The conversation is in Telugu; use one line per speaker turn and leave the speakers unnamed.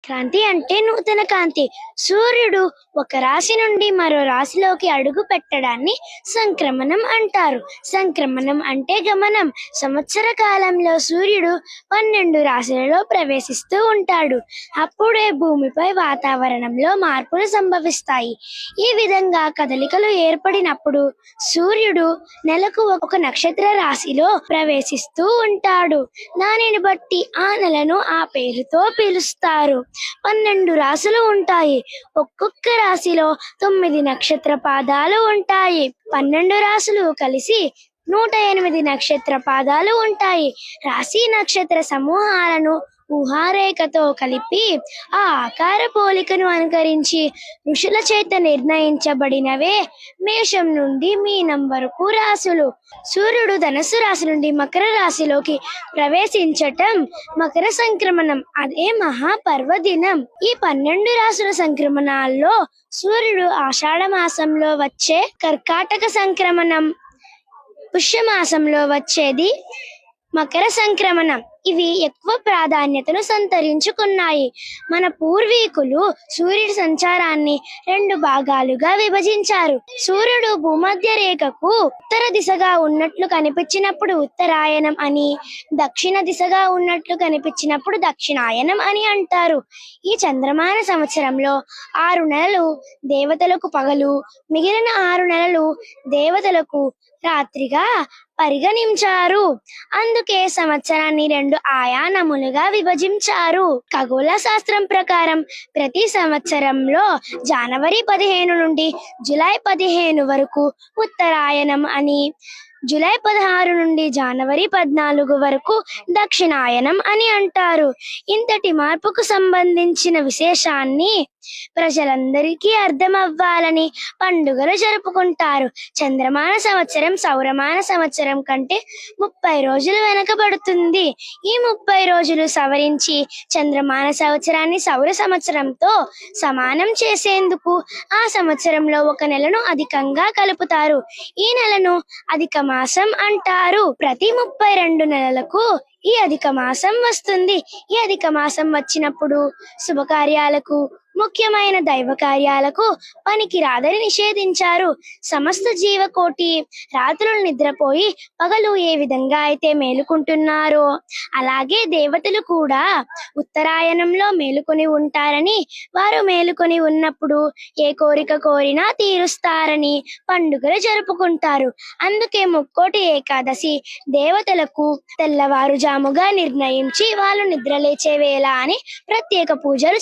క్రాంతి అంటే నూతన కాంతి. సూర్యుడు ఒక రాశి నుండి మరో రాశిలోకి అడుగు పెట్టడాన్ని సంక్రమణం అంటారు. సంక్రమణం అంటే గమనం. సంవత్సర కాలంలో సూర్యుడు 12 రాశులలో ప్రవేశిస్తూ ఉంటాడు. అప్పుడే భూమిపై వాతావరణంలో మార్పులు సంభవిస్తాయి. ఈ విధంగా కదలికలు ఏర్పడినప్పుడు సూర్యుడు నెలకు ఒక నక్షత్ర రాశిలో ప్రవేశిస్తూ ఉంటాడు. దానిని బట్టి ఆ నెలను ఆ పేరుతో పిలుస్తారు. 12 రాశులు ఉంటాయి. ఒక్కొక్క రాశిలో 9 నక్షత్ర పాదాలు ఉంటాయి. 12 రాశులు కలిసి 108 నక్షత్ర పాదాలు ఉంటాయి. రాశి నక్షత్ర సమూహాలను ఊహారేఖతో కలిపి ఆ ఆకార పోలికను అనుకరించి ఋషుల చేత నిర్ణయించబడినవే మేషం నుండి మీనం వరకు రాశులు. సూర్యుడు ధనుస్సు రాశి నుండి మకర రాశిలోకి ప్రవేశించటం మకర సంక్రమణం. అదే మహాపర్వదినం. ఈ 12 రాశుల సంక్రమణాల్లో సూర్యుడు ఆషాఢ మాసంలో వచ్చే కర్కాటక సంక్రమణం, పుష్యమాసంలో వచ్చేది మకర సంక్రమణం. ఇవి ఎక్కువ ప్రాధాన్యతను సంతరించుకున్నాయి. మన పూర్వీకులు సూర్యుడి సంచారాన్ని 2 భాగాలుగా విభజించారు. సూర్యుడు భూమధ్య రేఖకు ఉత్తర దిశగా ఉన్నట్లు కనిపించినప్పుడు ఉత్తరాయణం అని, దక్షిణ దిశగా ఉన్నట్లు కనిపించినప్పుడు దక్షిణాయనం అని అంటారు. ఈ చంద్రమాన సంవత్సరంలో 6 నెలలు దేవతలకు పగలు, మిగిలిన 6 నెలలు దేవతలకు రాత్రిగా పరిగణించారు. అందుకే సంవత్సరాన్ని 2 ఆయానములుగా విభజించారు. ఖగోళ శాస్త్రం ప్రకారం ప్రతి సంవత్సరంలో జనవరి 15 నుండి జూలై 15 వరకు ఉత్తరాయణం అని, జూలై 16 నుండి జనవరి 14 వరకు దక్షిణాయనం అని అంటారు. ఇంతటి మార్పుకు సంబంధించిన విశేషాన్ని ప్రజలందరికీ అర్థమవ్వాలని పండుగలు జరుపుకుంటారు. చంద్రమాన సంవత్సరం సౌరమాన సంవత్సరం కంటే 30 రోజులు వెనకబడుతుంది. ఈ 30 రోజులు సవరించి చంద్రమాన సంవత్సరాన్ని సౌర సంవత్సరంతో సమానం చేసేందుకు ఆ సంవత్సరంలో ఒక నెలను అధికంగా కలుపుతారు. ఈ నెలను అధిక మాసం అంటారు. ప్రతి 32 నెలలకు ఈ అధిక మాసం వస్తుంది. ఈ అధిక మాసం వచ్చినప్పుడు శుభకార్యాలకు, ముఖ్యమైన దైవ కార్యాలకు పనికి రాదని నిషేధించారు. సమస్త జీవకోటి రాత్రులు నిద్రపోయి పగలు ఏ విధంగా అయితే మేలుకుంటున్నారో అలాగే దేవతలు కూడా ఉత్తరాయణంలో మేలుకొని ఉంటారని, వారు మేలుకొని ఉన్నప్పుడు ఏ కోరిక కోరినా తీరుస్తారని పండుగలు జరుపుకుంటారు. అందుకే ముక్కోటి ఏకాదశి దేవతలకు తెల్లవారుజాముగా నిర్ణయించి వాళ్ళు నిద్రలేచే వేళ అని ప్రత్యేక పూజలు